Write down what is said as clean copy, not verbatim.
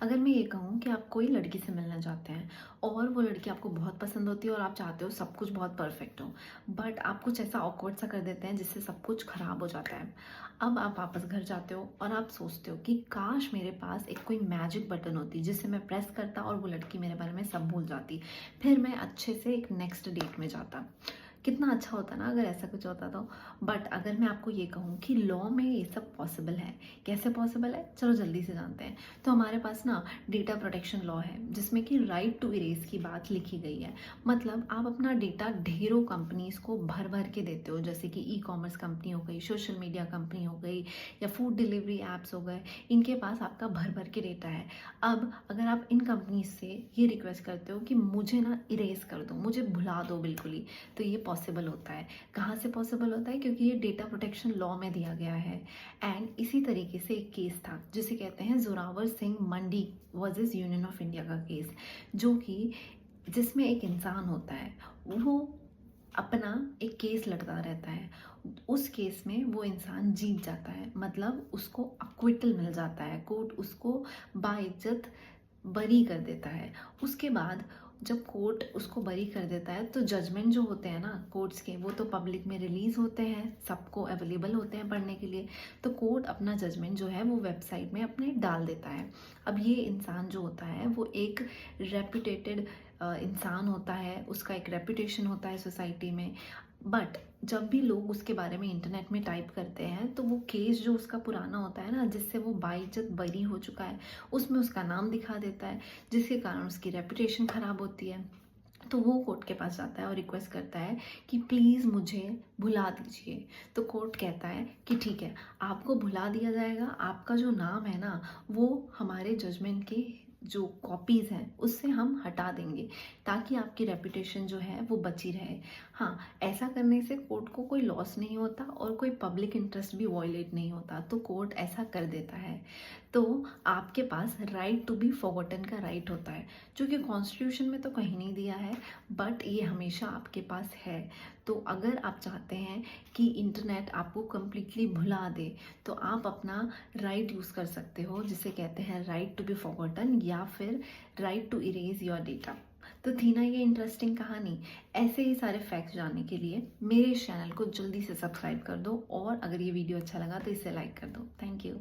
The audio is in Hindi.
अगर मैं ये कहूँ कि आप कोई लड़की से मिलना चाहते हैं और वो लड़की आपको बहुत पसंद होती है और आप चाहते हो सब कुछ बहुत परफेक्ट हो, बट आप कुछ ऐसा ऑकवर्ड सा कर देते हैं जिससे सब कुछ खराब हो जाता है। अब आप वापस घर जाते हो और आप सोचते हो कि काश मेरे पास एक कोई मैजिक बटन होती जिसे मैं प्रेस करता और वो लड़की मेरे बारे में सब भूल जाती, फिर मैं अच्छे से एक नेक्स्ट डेट में जाता। कितना अच्छा होता ना अगर ऐसा कुछ होता तो। बट अगर मैं आपको ये कहूँ कि लॉ में ये सब पॉसिबल है, कैसे पॉसिबल है, चलो जल्दी से जानते हैं। तो हमारे पास ना डेटा प्रोटेक्शन लॉ है जिसमें कि राइट टू इरेज की बात लिखी गई है। मतलब आप अपना डेटा ढेरों कंपनीज को भर भर के देते हो, जैसे कि ई कॉमर्स कंपनी हो गई, सोशल मीडिया कंपनी हो गई, या फूड डिलीवरी एप्स हो गए। इनके पास आपका भर भर के डेटा है। अब अगर आप इन कंपनीज से ये रिक्वेस्ट करते हो कि मुझे ना इरेज कर दो, मुझे भुला दो बिल्कुल ही, तो ये पॉसिबल होता है। कहाँ से पॉसिबल होता है? क्योंकि ये डेटा प्रोटेक्शन लॉ में दिया गया है। एंड इसी तरीके से एक केस था जिसे कहते हैं जोरावर सिंह मंडी वर्सेस यूनियन ऑफ इंडिया का केस, जो कि जिसमें एक इंसान होता है, वो अपना एक केस लड़ता रहता है। उस केस में वो इंसान जीत जाता है, मतलब उसको अक्विटल मिल जाता है, कोर्ट उसको बाइज्जत बरी कर देता है। उसके बाद जब कोर्ट उसको बरी कर देता है तो जजमेंट जो होते हैं ना कोर्ट्स के, वो तो पब्लिक में रिलीज होते हैं, सबको अवेलेबल होते हैं पढ़ने के लिए। तो कोर्ट अपना जजमेंट जो है वो वेबसाइट में अपने डाल देता है। अब ये इंसान जो होता है वो एक रेपुटेटेड इंसान होता है, उसका एक रेपुटेशन होता है सोसाइटी में। बट जब भी लोग उसके बारे में इंटरनेट में टाइप करते हैं तो वो केस जो उसका पुराना होता है ना, जिससे वो बाइज्जत बरी हो चुका है, उसमें उसका नाम दिखा देता है, जिसके कारण उसकी रेपुटेशन खराब होती है। तो वो कोर्ट के पास जाता है और रिक्वेस्ट करता है कि प्लीज़ मुझे भुला दीजिए। तो कोर्ट कहता है कि ठीक है, आपको भुला दिया जाएगा, आपका जो नाम है ना वो हमारे जजमेंट की जो कॉपीज़ हैं उससे हम हटा देंगे, ताकि आपकी रेपुटेशन जो है वो बची रहे। हाँ, ऐसा करने से कोर्ट को कोई लॉस नहीं होता और कोई पब्लिक इंटरेस्ट भी वॉयलेट नहीं होता, तो कोर्ट ऐसा कर देता है। तो आपके पास राइट टू बी फॉरगॉटन का राइट होता है, जो कि कॉन्स्टिट्यूशन में तो कहीं नहीं दिया है, बट ये हमेशा आपके पास है। तो अगर आप चाहते हैं कि इंटरनेट आपको कम्प्लीटली भुला दे, तो आप अपना राइट यूज़ कर सकते हो, जिसे कहते हैं राइट टू बी फॉरगॉटन या फिर right to erase your data. तो थी ना ये इंटरेस्टिंग कहानी। ऐसे ही सारे फैक्ट्स जानने के लिए मेरे इस चैनल को जल्दी से सब्सक्राइब कर दो, और अगर ये वीडियो अच्छा लगा तो इसे लाइक कर दो। Thank you.